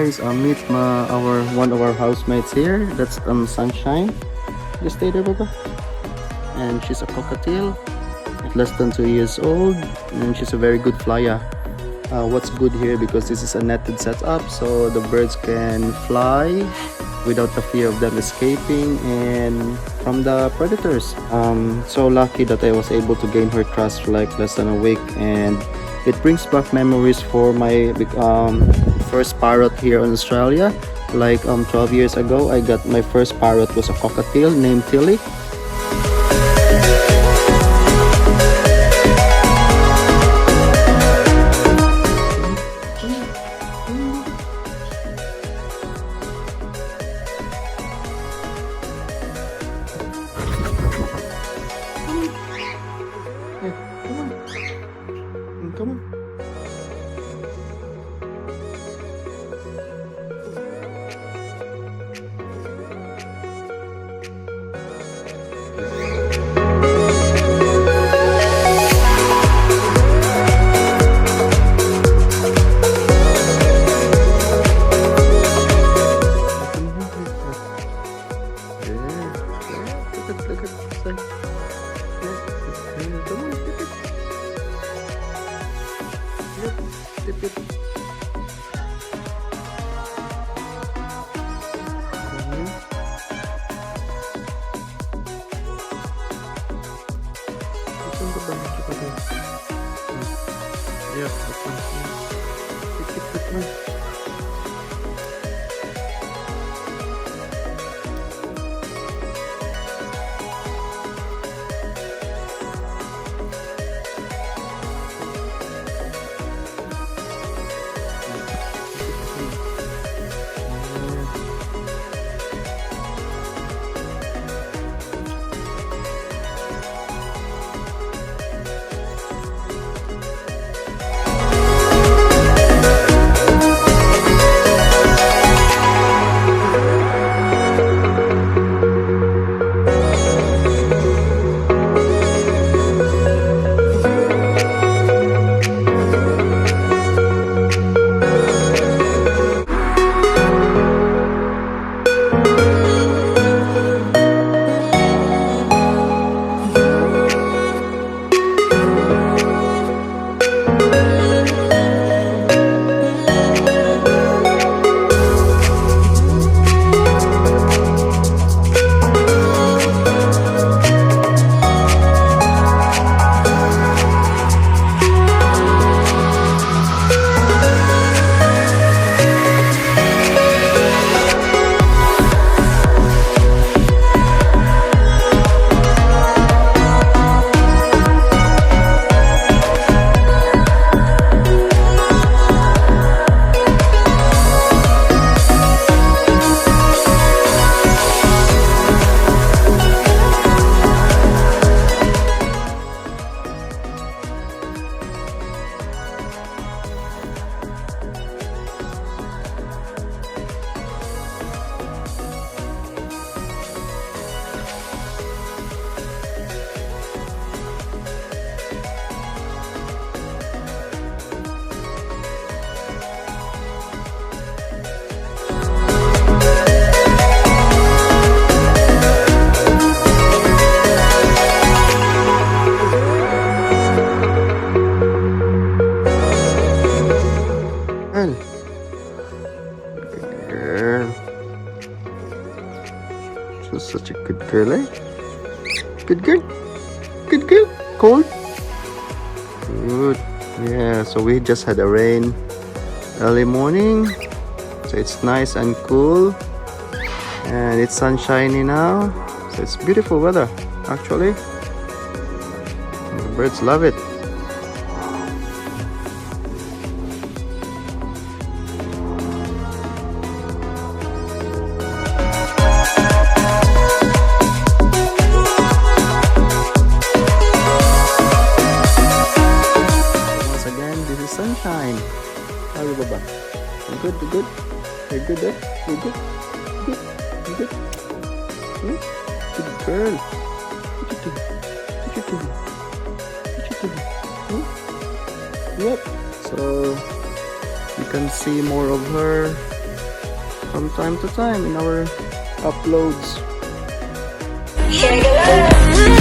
guys, meet one of our housemates here. That's Sunshine. Just stay there, Baba. And she's a cockatiel, at less than 2 years old, and she's a very good flyer. What's good here, because this is a netted setup, so the birds can fly without the fear of them escaping and from the predators. So lucky that I was able to gain her trust for like less than a week, and it brings back memories for my first parrot here in Australia. Like 12 years ago, I got my first parrot, was a cockatiel named Tilly. Come on. Yeah, that's one. Good one. Girl. She's such a good girl, eh? Good girl. Good girl. Cold? Good. Yeah, so we just had a rain early morning. So it's nice and cool. And it's sunshiny now. So it's beautiful weather, actually. The birds love it. Sunshine. How are you, Baba? You good? You good? You good, eh? You good? Good? You good? Hmm? Good girl. What you doing? What you doing? What you doing? Hmm? Yep. So you can see more of her from time to time in our uploads. Share the love.